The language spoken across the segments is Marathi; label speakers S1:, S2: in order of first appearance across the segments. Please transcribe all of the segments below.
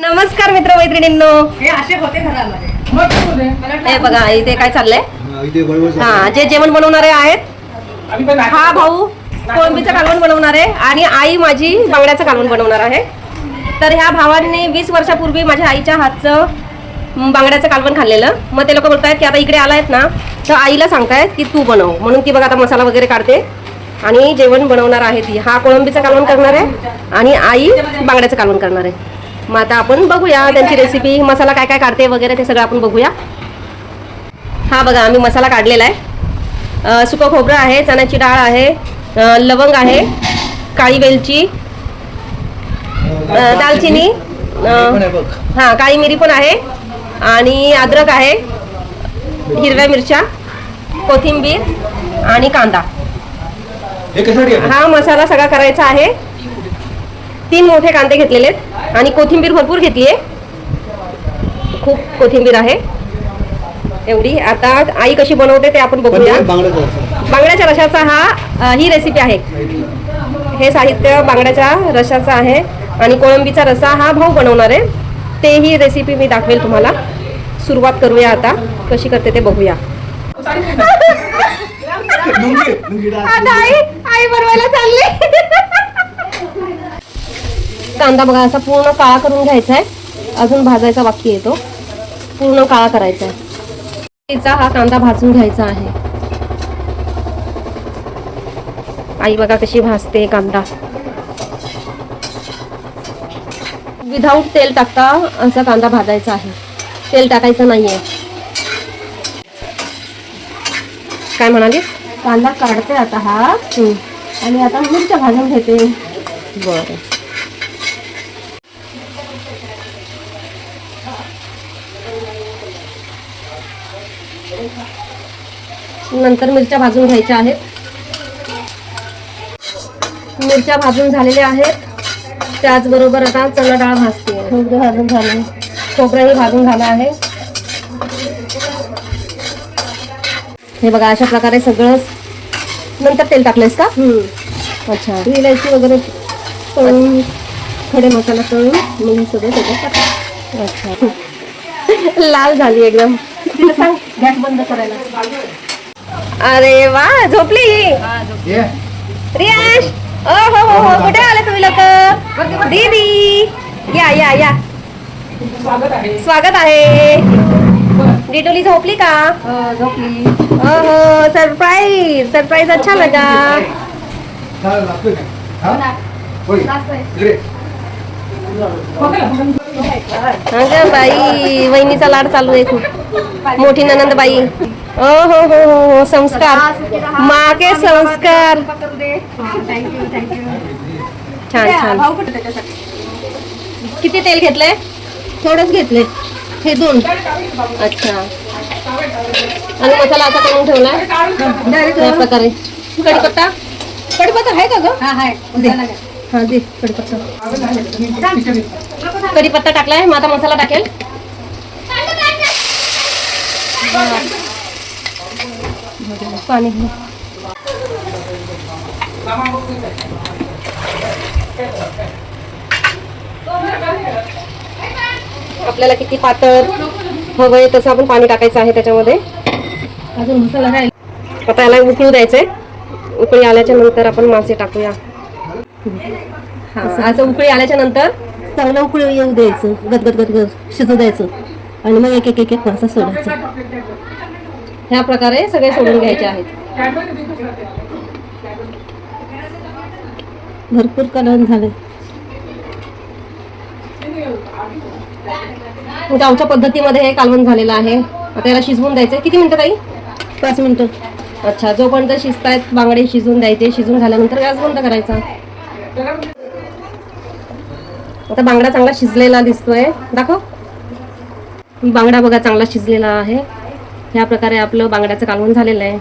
S1: नमस्कार मित्र मैत्रिणींनो.
S2: हे असे होते घरामध्ये.
S1: हे बघा इथे काय चाललंय. हा जे जेवण बनवणारे आहेत, हा भाऊ कोळंबीचं कालवण बनवणार आहे आणि आई माझी बांगड्याचं कालवण बनवणार आहे. तर ह्या भावाने 20 वर्षापूर्वी माझ्या आईच्या हातचं बांगड्याचं कालवण खाल्लेलं. मग ते लोक बोलतायत की आता इकडे आलायत ना तर आईला सांगतायत की तू बनव म्हणून. ती बघा आता मसाला वगैरे काढते आणि जेवण बनवणार आहे. ती हा कोळंबीचं कालवण करणार आहे आणि आई बांगड्याचं कालवण करणार आहे. मग आता आपण बघूया त्यांची रेसिपी, मसाला काय काय काढते वगैरे ते सगळं आपण बघूया. हा बघा आम्ही मसाला काढलेला आहे. सुकं खोबरं आहे, चण्याची डाळ आहे, लवंग आहे, काळी वेलची, दालचिनी, हां काळी मिरी पण आहे आणि अद्रक आहे, हिरव्या मिरच्या, कोथिंबीर आणि कांदा. हा मसाला सगळा करायचा आहे. 3 मोठे कांदे घेतलेले आहेत आणि कोथिंबीर भरपूर घेतली आहे, खूप कोथिंबीर आहे एवढी. आता आई कशी बनवते ते आपण बघूया. बांगड्याच्या रशाचा ही रेसिपी आहे. हे साहित्य बांगड्याच्या रशाचं आहे आणि कोळंबीचा रसा हा भाऊ बनवणार आहे. ते ही रेसिपी मी दाखवेल तुम्हाला. सुरुवात करूया आता, कशी करते ते बघूया. आता आई बनवायला चालली. कांदा बघा असा पूर्ण काळा करून घ्यायचा आहे, अजून भाजायचा बाकी आहे, तो पूर्ण काळा करायचा आहे. तिचा हा कांदा भाजून घ्यायचा आहे. आई बघा कशी भाजते कांदा. विदाऊट तेल टाकता असा कांदा भाजायचा आहे, तेल टाकायचं नाहीये. काय म्हणाली? कांदा काढते आता हा आणि आता मिरच्या भाजून घेते. बरं नंतर मिरच्या भाजून घ्यायच्या आहेत. मिरच्या भाजून झालेल्या आहेत. त्याचबरोबर आता चणा डाळ भाजते. खोबरं भाजून झाले, खोबरंही भाजून झालं आहे. हे बघा अशा प्रकारे सगळं. नंतर तेल टाकलेस का? अच्छा. इलायची वगैरे तळून, खडे मसाला तळून मी सगळं त्याच्यात टाकलं. अच्छा. लाल झाली एकदम. तिला सांग गॅस बंद करायला. अरे वा झोपली रियाश. ओ हो हो हो कुठे आले तुम्ही लोक? दीदी या या या, स्वागत आहे. डिटोली झोपली का? झोपली. हो सरप्राईज सरप्राईज. अच्छा लगा. अगं बाई वहिनीचा लाड चालू आहे खूप. मोठी ननंद बाई. ओ हो हो हो हो संस्कार मागे संस्कार. छान छान. किती तेल घेतलंय? थोडंच घेतले, हे 2. अच्छा. आणि मसाला असा करून ठेवलाय त्या प्रकारे. कढीपत्ता, कढीपत्ता आहे का ग? हा दे कढीपत्ता. कढीपत्ता टाकलाय. मग आता मसाला टाकेल. पाणी आपल्याला किती पातळ हवंय तसं आपण पाणी टाकायचं आहे त्याच्यामध्ये. अजून मसाला राहील. आता याला उकळू द्यायचंय. उकळी आल्याच्या नंतर आपण मासे टाकूया. हा असं उकळी आल्याच्या नंतर चांगलं उकळी येऊ द्यायचं, गदगद गदगद शिजू द्यायचं आणि मग एक एक एक एक मासा सोडायचा. ह्या प्रकारे सगळे सोडून घ्यायचे आहेत. भरपूर कालवण झाले. गावच्या पद्धतीमध्ये हे कालवण झालेलं आहे. आता याला शिजवून द्यायचं. किती मिनिटं ताई? 5 मिनिटं. अच्छा. जोपर्यंत शिजतायत बांगडे शिजवून द्यायचे. शिजून झाल्यानंतर गॅस बंद करायचा. आता बांगडा चांगला शिजलेला दिसतोय. दाखव. बांगडा बघा चांगला शिजलेला आहे. ह्या प्रकारे आपलं बांगड्याचं कालवण झालेलं आहे.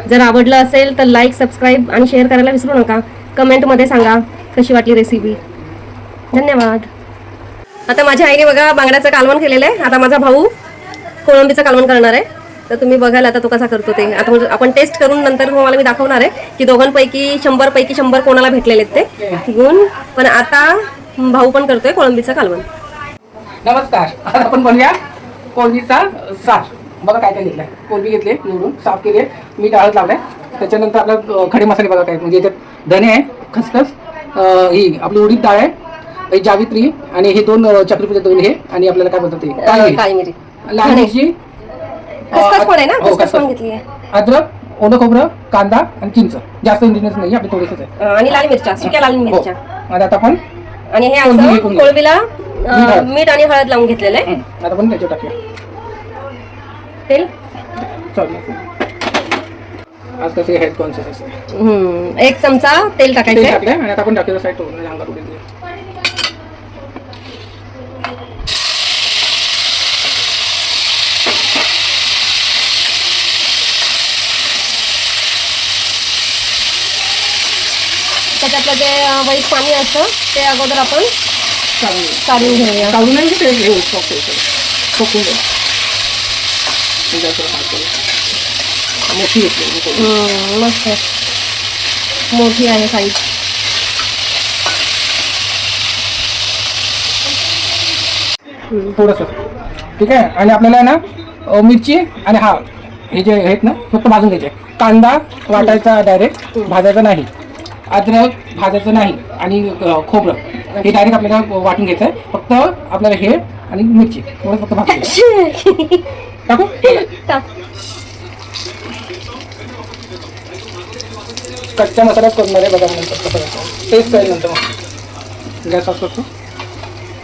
S1: जर आवडलं असेल तर लाईक, सबस्क्राईब आणि शेअर करायला विसरू नका. कमेंटमध्ये सांगा कशी वाटली रेसिपी. धन्यवाद. आता माझ्या आईने बघा बांगड्याचं कालवण केलेलं आहे. आता माझा भाऊ कोळंबीचं कालवण करणार आहे. तर तुम्ही बघाल आता तो कसा करतो ते. आता आपण टेस्ट करून नंतर तुम्हाला मी दाखवणार आहे की दोघांपैकी 100 पैकी 100 कोणाला भेटलेले आहेत ते गुण. पण आता भाऊ पण करतोय कोळंबीचं कालवण.
S3: नमस्कार. आज आपण बनवूया कोळंबीचा सार. बघा काय काय घेतलंय. कोळंबी घेतली निवडून साफ केली, मीठ हळद लावलंय. त्याच्यानंतर आपला खडे मसाले बघा काय, म्हणजे याच्यात धने आहे, खसखस, ही आपली उडीद डाळ आहे, ही जावित्री आणि हे 2 चक्रीपूजा 2 हे, आणि आपल्याला काय बोलतात ते
S1: काळी मिरी,
S3: लाल मिरची,
S1: खसखस पण आहे ना,
S3: हो,
S1: खसखस पण घेतली आहे.
S3: अद्रक, ओलं खोबरं, कांदा आणि चिंच. जास्त इंग्रेडियंट्स नाही, आपले थोडेसेच आहे.
S1: आणि लाल मिरच्या, सुक्या लाल मिरच्या.
S3: आणि आता आपण
S1: आणि हे
S3: कोळंबी
S1: असं
S3: विकून घे.
S1: कोळंबीला मीठ आणि हळद लावून घेतलेलं आहे.
S3: आता आपण त्याच्यावर टाकूया
S1: तेल.
S3: चालेल. आज कसे हेड कॉन्शियस आहे.
S1: 1 चमचा तेल टाकायचं आहे.
S3: टाकले आणि आता आपण टाकूया साईड टोकून अंगावर उडून देऊ.
S1: त्याच्यातलं जे वाईट पाणी असतं ते अगोदर आपण काढून घेऊया.
S3: काढून नाही ते हे ठोकून द्या. मोठी येते
S1: मस्त मोठी आहे साईज.
S3: थोडंसं ठीक आहे. आणि आपल्याला ना मिरची आणि हे जे आहेत ना फक्त भाजून घ्यायचे. कांदा वाटायचा डायरेक्ट, भाजायचा नाही. अद्रक भाजायचं नाही. आणि खोबरं हे डायरेक्ट आपल्याला वाटून घ्यायचं आहे. फक्त आपल्याला हे आणि मिरची थोडं फक्त भाजायचं. टाकू कच्च्या मसाल्यात करणार आहे बघा. नंतर कसं टेस्ट करेल नंतर मग गॅस ऑफ करतो.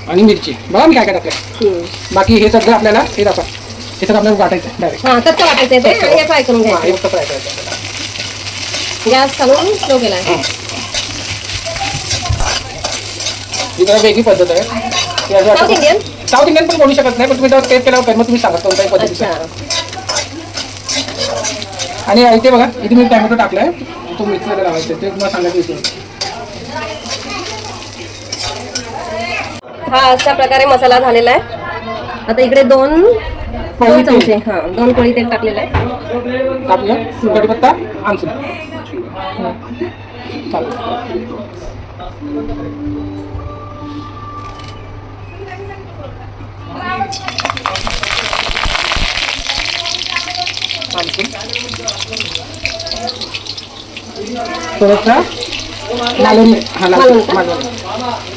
S3: आणि मिरची बघा मी काय काय टाकलं. बाकी हे सगळं आपल्याला हे दाखवा. हे सगळं आपल्याला वाटायचं आहे डायरेक्ट.
S1: हां, कच्चं वाटायचं ते आणि हे फ्राय करून घ्यायचं.
S3: हे फक्त फ्राय करायचं आपल्याला.
S1: गॅस खालून स्लो केला आहे.
S3: ही जरा वेगळी पद्धत आहे.
S1: South Indian.
S3: साऊथ इंडियन पण बोलू शकत नाही, पण तुम्ही जेव्हा टेस्ट केल्यावर मग तुम्ही सांगा कोणत्याही पद्धतीचं. आणि इथे बघा, इथे मी टॅमॅटो टाकलाय, तो मिक्सरला लावायचा ते तुम्हाला सांगायचं विसरून.
S1: हा अशा प्रकारे मसाला झालेला आहे. आता इकडे 2 चमचे 2 पोळी तेल टाकलेलं आहे.
S3: टाकूया कढीपत्ता, आमसूल. चालेल. थोडंसं मालवणी.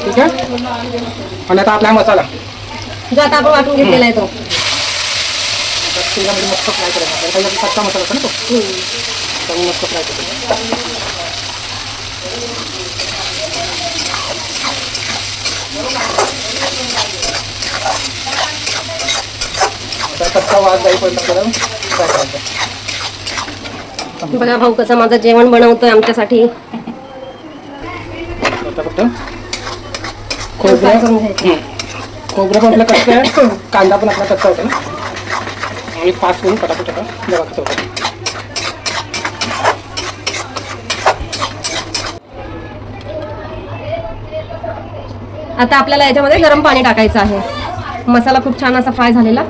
S3: ठीक आहे. आणि आता आपला मसाला
S1: जो आता आपण वाटून घेतलेला आहे तो
S3: त्याच्यामध्ये मस्त फ्राय करायचा. आपल्याला कच्चा मसाला पण तो मस्त फ्राय करायचा. कच्चा वास जाईपर्यंत आपल्याला फ्राय करायचा.
S1: बघा भाऊ कसं माझं जेवण बनवतोय आमच्यासाठी.
S3: फक्त खोबरं पण आपलं कच्चं आहे, कांदा पण आपला कच्चा होता ना. आणि फास्ट करून पटापट टाका. बघा कसं होतं.
S1: आता आपल्याला याच्यामध्ये गरम पाणी टाकायचं आहे. मसाला खूप छान असा फ्राय झालेला.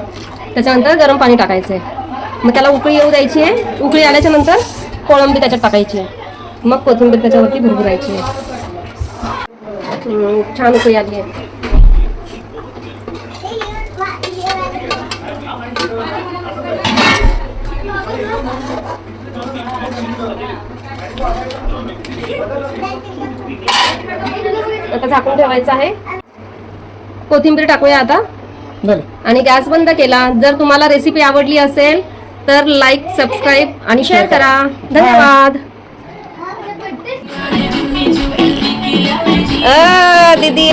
S1: त्याच्यानंतर गरम पाणी टाकायचं आहे. मग त्याला उकळी येऊ द्यायची आहे. उकळी आल्याच्या नंतर कोळंबी त्याच्यात टाकायची आहे. मग कोथिंबीर त्याच्यावरती भरभरायची आहे. छान उकळी आली आहे. आता झाकून ठेवायचं आहे. कोथिंबीर टाकूया आता आणि गॅस बंद केला. जर तुम्हाला रेसिपी आवडली असेल तर लाईक, सबस्क्राईब आणि शेअर करा. धन्यवाद. दीदी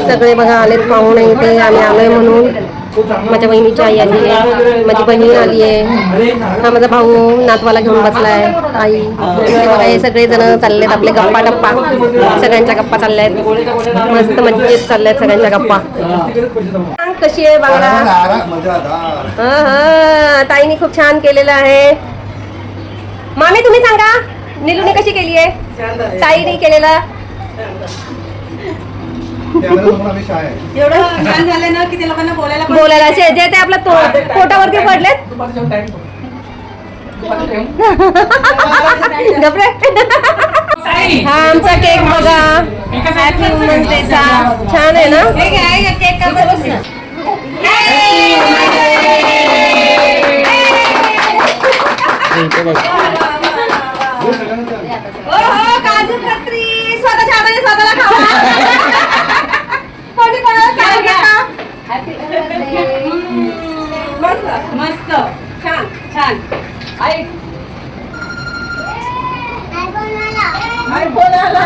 S1: सगळे बघा आलेत पाहुणे इथे. आम्ही आलोय म्हणून. माझ्या बहिणीची आई आली आहे, माझी बहीण आली आहे, हा माझा भाऊ नातवाला घेऊन बसलाय, आई. बघा हे सगळे जण चाललेत आपले गप्पा टप्पा. सगळ्यांच्या गप्पा चालल्यात, मस्त मजेत चालल्यात सगळ्यांच्या गप्पा. कशी आहे बांगडा? हा ताईने खूप छान केलेलं आहे. मामी तुम्ही सांगा निलूने कशी केली आहे? ताईने केलेला
S2: एवढं छान झालं ना की ते लोकांना
S1: बोलायला जे ते आपल्या पोटावरती पडलेत. गप्रे
S3: नाही
S1: हा आमचा केक बघा. हॅपी वुमन्स डेचा. छान आहे ना. केक का बस ना. काजू कतरी स्वतःच्या हाताने स्वतःला खावा. कोणी कोणाला चालू घ्या का? मस्त मस्त छान छान. आई फोन आला.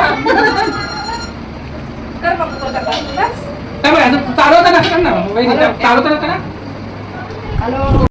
S1: कर बघतो बस.
S3: चालवता नसतं ना वहिनी, चालवता नसतं ना.